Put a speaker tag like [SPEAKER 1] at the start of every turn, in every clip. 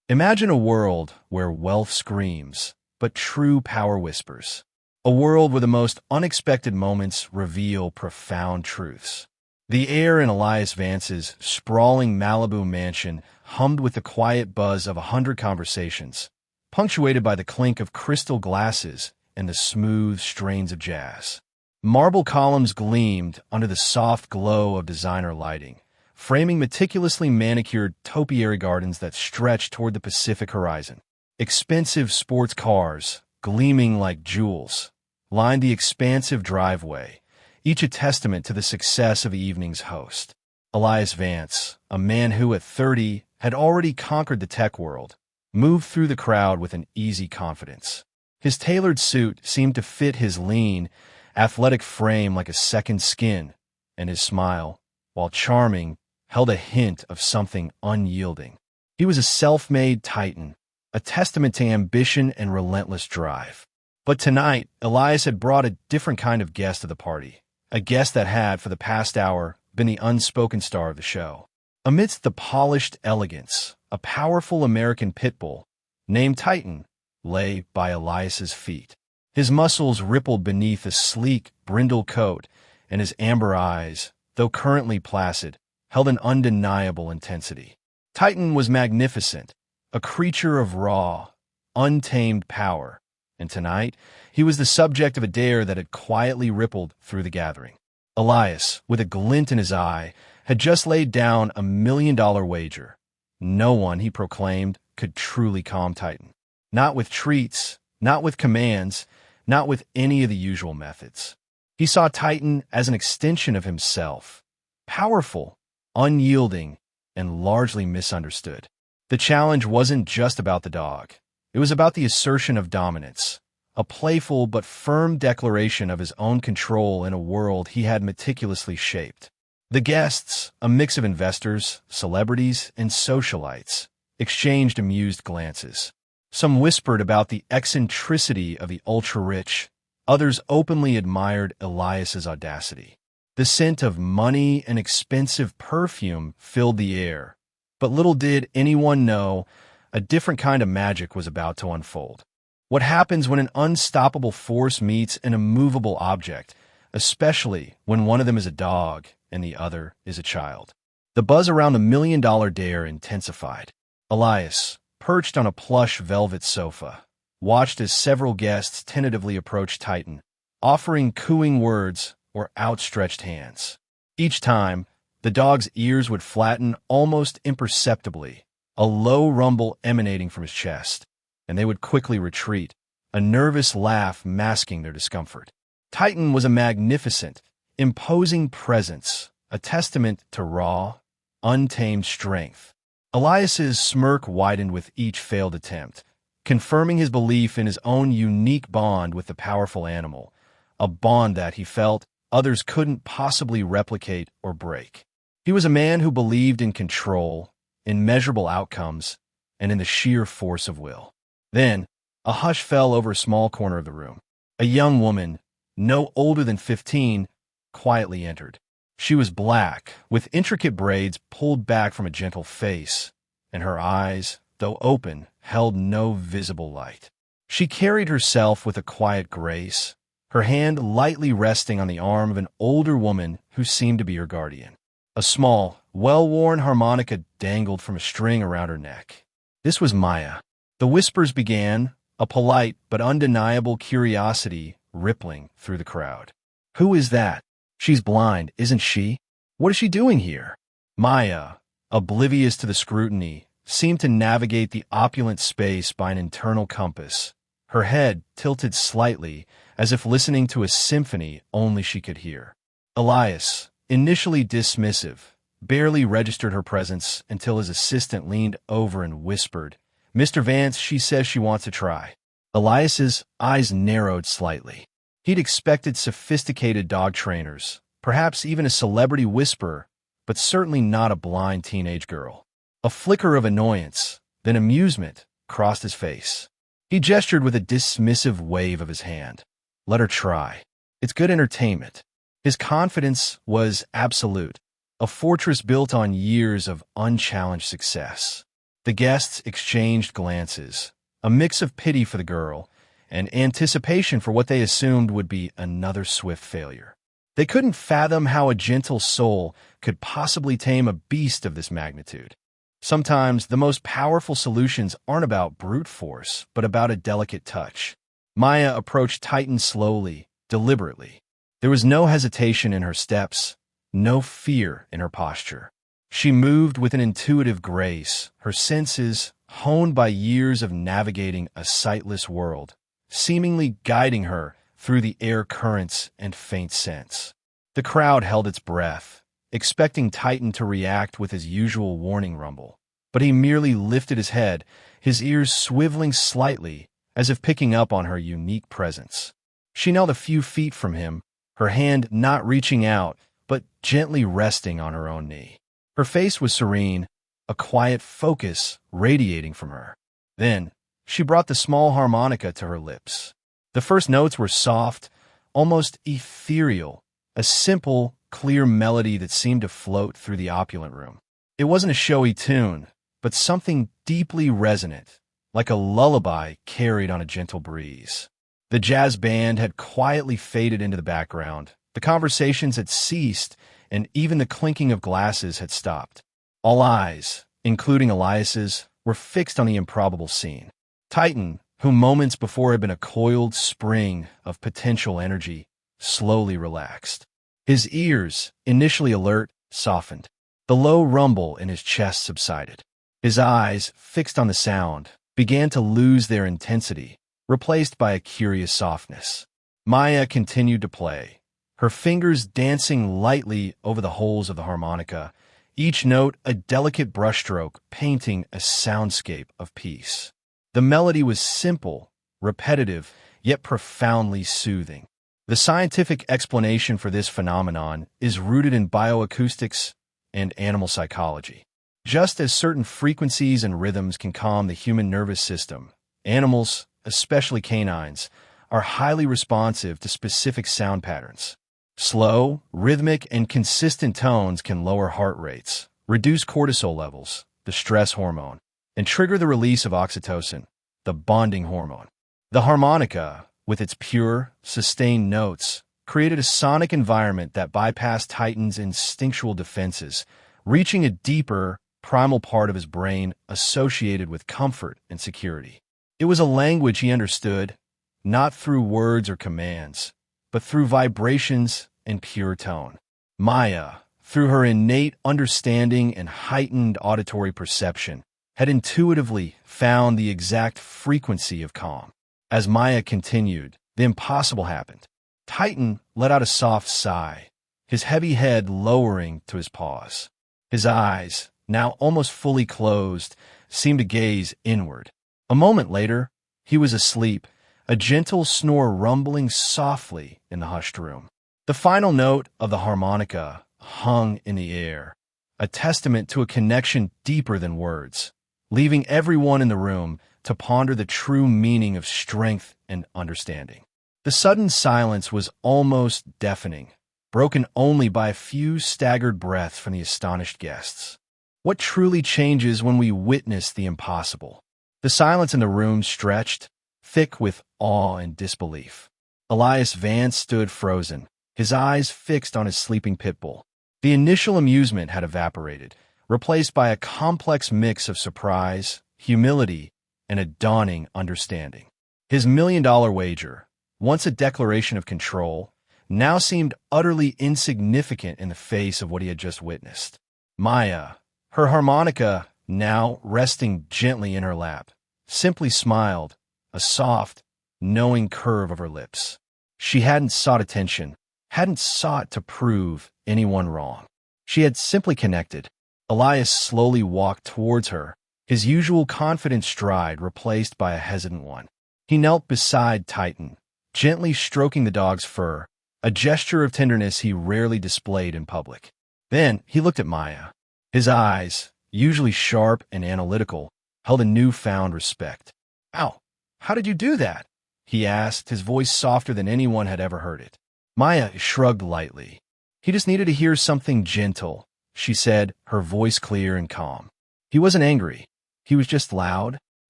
[SPEAKER 1] Imagine a world where wealth screams, but true power whispers. A world where the most unexpected moments reveal profound truths. The air in Elias Vance's sprawling Malibu mansion hummed with the quiet buzz of 100 conversations, punctuated by the clink of crystal glasses and the smooth strains of jazz. Marble columns gleamed under the soft glow of designer lighting, framing meticulously manicured topiary gardens that stretched toward the Pacific horizon. Expensive sports cars, gleaming like jewels, lined the expansive driveway, each a testament to the success of the evening's host. Elias Vance, a man who at 30 had already conquered the tech world, moved through the crowd with an easy confidence. His tailored suit seemed to fit his lean, athletic frame like a second skin, and his smile, while charming, held a hint of something unyielding. He was a self-made titan, a testament to ambition and relentless drive. But tonight, Elias had brought a different kind of guest to the party, a guest that had, for the past hour, been the unspoken star of the show. Amidst the polished elegance, a powerful American pit bull, named Titan, lay by Elias's feet. His muscles rippled beneath a sleek, brindle coat, and his amber eyes, though currently placid, held an undeniable intensity. Titan was magnificent, a creature of raw, untamed power, and tonight he was the subject of a dare that had quietly rippled through the gathering. Elias, with a glint in his eye, had just laid down $1 million wager. No one, he proclaimed, could truly calm Titan. Not with treats, not with commands, not with any of the usual methods. He saw Titan as an extension of himself, powerful, unyielding, and largely misunderstood. The challenge wasn't just about the dog. It was about the assertion of dominance, a playful but firm declaration of his own control in a world he had meticulously shaped. The guests, a mix of investors, celebrities, and socialites, exchanged amused glances. Some whispered about the eccentricity of the ultra-rich. Others openly admired Elias's audacity. The scent of money and expensive perfume filled the air, but little did anyone know a different kind of magic was about to unfold. What happens when an unstoppable force meets an immovable object, especially when one of them is a dog and the other is a child? The buzz around the $1 million dare intensified. Elias, perched on a plush velvet sofa, watched as several guests tentatively approached Titan, offering cooing words or outstretched hands. Each time, the dog's ears would flatten almost imperceptibly, a low rumble emanating from his chest, and they would quickly retreat, a nervous laugh masking their discomfort. Titan was a magnificent, imposing presence, a testament to raw, untamed strength. Elias's smirk widened with each failed attempt, confirming his belief in his own unique bond with the powerful animal, a bond that, he felt, others couldn't possibly replicate or break. He was a man who believed in control, in measurable outcomes, and in the sheer force of will. Then, a hush fell over a small corner of the room. A young woman, no older than 15, quietly entered. She was black, with intricate braids pulled back from a gentle face, and her eyes, though open, held no visible light. She carried herself with a quiet grace, her hand lightly resting on the arm of an older woman who seemed to be her guardian. A small, well-worn harmonica dangled from a string around her neck. This was Maya. The whispers began, a polite but undeniable curiosity rippling through the crowd. "Who is that? She's blind, isn't she? What is she doing here?" Maya, oblivious to the scrutiny, seemed to navigate the opulent space by an internal compass, her head tilted slightly as if listening to a symphony only she could hear. Elias, initially dismissive, barely registered her presence until his assistant leaned over and whispered, "Mr. Vance, she says she wants to try." Elias's eyes narrowed slightly. He'd expected sophisticated dog trainers, perhaps even a celebrity whisperer, but certainly not a blind teenage girl. A flicker of annoyance, then amusement, crossed his face. He gestured with a dismissive wave of his hand. "Let her try. It's good entertainment." His confidence was absolute, a fortress built on years of unchallenged success. The guests exchanged glances, a mix of pity for the girl and anticipation for what they assumed would be another swift failure. They couldn't fathom how a gentle soul could possibly tame a beast of this magnitude. Sometimes the most powerful solutions aren't about brute force, but about a delicate touch. Maya approached Titan slowly, deliberately. There was no hesitation in her steps, no fear in her posture. She moved with an intuitive grace, her senses, honed by years of navigating a sightless world, seemingly guiding her through the air currents and faint scents. The crowd held its breath, expecting Titan to react with his usual warning rumble. But he merely lifted his head, his ears swiveling slightly, as if picking up on her unique presence. She knelt a few feet from him, her hand not reaching out, but gently resting on her own knee. Her face was serene, a quiet focus radiating from her. Then, she brought the small harmonica to her lips. The first notes were soft, almost ethereal, a simple, clear melody that seemed to float through the opulent room. It wasn't a showy tune, but something deeply resonant, like a lullaby carried on a gentle breeze. The jazz band had quietly faded into the background. The conversations had ceased, and even the clinking of glasses had stopped. All eyes, including Elias's, were fixed on the improbable scene. Titan, who moments before had been a coiled spring of potential energy, slowly relaxed. His ears, initially alert, softened. The low rumble in his chest subsided. His eyes, fixed on the sound, began to lose their intensity, replaced by a curious softness. Maya continued to play, her fingers dancing lightly over the holes of the harmonica, each note a delicate brushstroke painting a soundscape of peace. The melody was simple, repetitive, yet profoundly soothing. The scientific explanation for this phenomenon is rooted in bioacoustics and animal psychology. Just as certain frequencies and rhythms can calm the human nervous system, animals, especially canines, are highly responsive to specific sound patterns. Slow, rhythmic, and consistent tones can lower heart rates, reduce cortisol levels, the stress hormone, and trigger the release of oxytocin, the bonding hormone. The harmonica, with its pure, sustained notes, created a sonic environment that bypassed Titan's instinctual defenses, reaching a deeper, primal part of his brain associated with comfort and security. It was a language he understood, not through words or commands, but through vibrations and pure tone. Maya, through her innate understanding and heightened auditory perception, had intuitively found the exact frequency of calm. As Maya continued, the impossible happened. Titan let out a soft sigh, his heavy head lowering to his paws. His eyes, now almost fully closed, seemed to gaze inward. A moment later, he was asleep, a gentle snore rumbling softly in the hushed room. The final note of the harmonica hung in the air, a testament to a connection deeper than words, leaving everyone in the room to ponder the true meaning of strength and understanding. The sudden silence was almost deafening, broken only by a few staggered breaths from the astonished guests. What truly changes when we witness the impossible? The silence in the room stretched, thick with awe and disbelief. Elias Vance stood frozen, his eyes fixed on his sleeping pit bull. The initial amusement had evaporated, replaced by a complex mix of surprise, humility, and a dawning understanding. His million-dollar wager, once a declaration of control, now seemed utterly insignificant in the face of what he had just witnessed. Maya, her harmonica now resting gently in her lap, simply smiled, a soft, knowing curve of her lips. She hadn't sought attention, hadn't sought to prove anyone wrong. She had simply connected. Elias slowly walked towards her, his usual confident stride replaced by a hesitant one. He knelt beside Titan, gently stroking the dog's fur, a gesture of tenderness he rarely displayed in public. Then he looked at Maya. His eyes, usually sharp and analytical, held a newfound respect. "Ow, how did you do that?" he asked, his voice softer than anyone had ever heard it. Maya shrugged lightly. "He just needed to hear something gentle," she said, her voice clear and calm. He wasn't angry. He was just loud.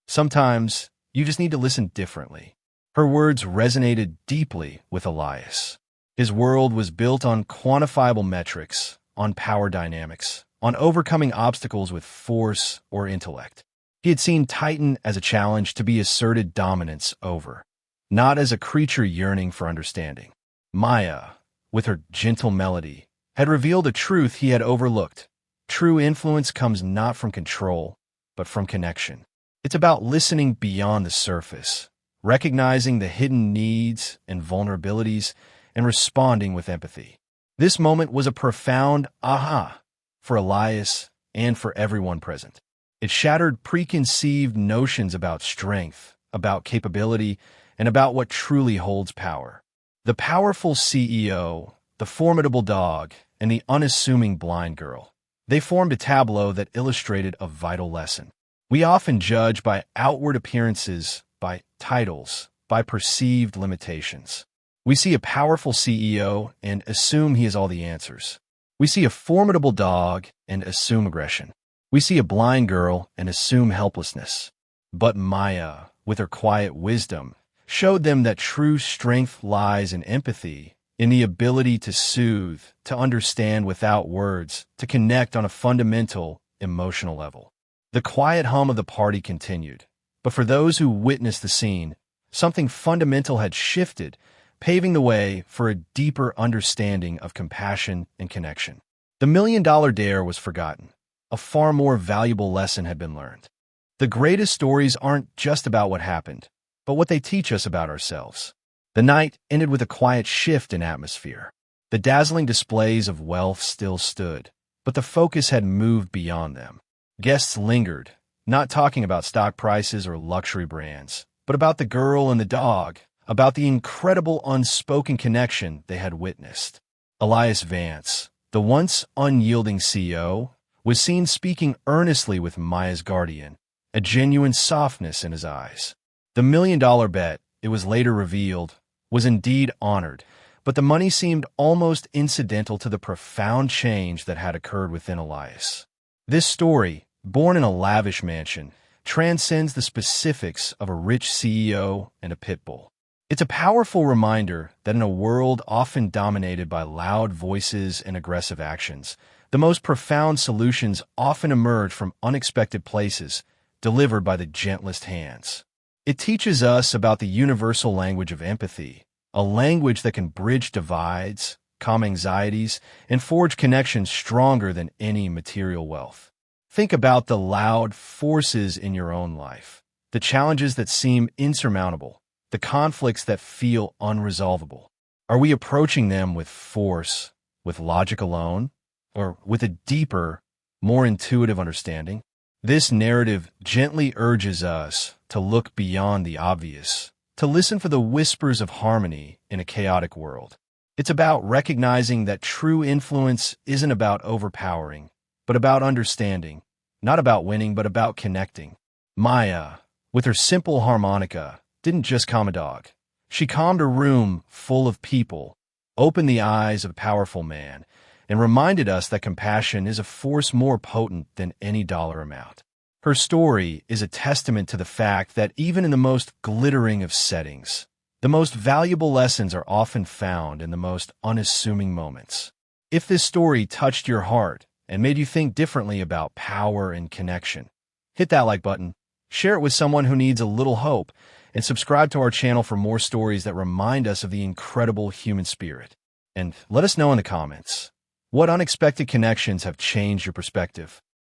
[SPEAKER 1] Sometimes you just need to listen differently. Her words resonated deeply with Elias. His world was built on quantifiable metrics, on power dynamics, on overcoming obstacles with force or intellect. He had seen Titan as a challenge to be asserted dominance over, not as a creature yearning for understanding. Maya, with her gentle melody, had revealed a truth he had overlooked. True influence comes not from control, but from connection. It's about listening beyond the surface, recognizing the hidden needs and vulnerabilities, and responding with empathy. This moment was a profound aha for Elias and for everyone present. It shattered preconceived notions about strength, about capability, and about what truly holds power. The powerful CEO, the formidable dog, and the unassuming blind girl. They formed a tableau that illustrated a vital lesson. We often judge by outward appearances, by titles, by perceived limitations. We see a powerful CEO and assume he has all the answers. We see a formidable dog and assume aggression. We see a blind girl and assume helplessness. But Maya, with her quiet wisdom, showed them that true strength lies in empathy, in the ability to soothe, to understand without words, to connect on a fundamental, emotional level. The quiet hum of the party continued, but for those who witnessed the scene, something fundamental had shifted, paving the way for a deeper understanding of compassion and connection. The million-dollar dare was forgotten. A far more valuable lesson had been learned. The greatest stories aren't just about what happened, but what they teach us about ourselves. The night ended with a quiet shift in atmosphere. The dazzling displays of wealth still stood, but the focus had moved beyond them. Guests lingered, not talking about stock prices or luxury brands, but about the girl and the dog, about the incredible unspoken connection they had witnessed. Elias Vance, the once unyielding CEO, was seen speaking earnestly with Maya's guardian, a genuine softness in his eyes. The million-dollar bet, it was later revealed, was indeed honored, but the money seemed almost incidental to the profound change that had occurred within Elias. This story, born in a lavish mansion, transcends the specifics of a rich CEO and a pit bull. It's a powerful reminder that in a world often dominated by loud voices and aggressive actions, the most profound solutions often emerge from unexpected places, delivered by the gentlest hands. It teaches us about the universal language of empathy, a language that can bridge divides, calm anxieties, and forge connections stronger than any material wealth. Think about the loud forces in your own life, the challenges that seem insurmountable, the conflicts that feel unresolvable. Are we approaching them with force, with logic alone, or with a deeper, more intuitive understanding? This narrative gently urges us to look beyond the obvious, to listen for the whispers of harmony in a chaotic world. It's about recognizing that true influence isn't about overpowering, but about understanding, not about winning, but about connecting. Maya, with her simple harmonica, didn't just calm a dog. She calmed a room full of people, opened the eyes of a powerful man, and reminded us that compassion is a force more potent than any dollar amount. Her story is a testament to the fact that even in the most glittering of settings, the most valuable lessons are often found in the most unassuming moments. If this story touched your heart and made you think differently about power and connection, hit that like button, share it with someone who needs a little hope, and subscribe to our channel for more stories that remind us of the incredible human spirit. And let us know in the comments, what unexpected connections have changed your perspective?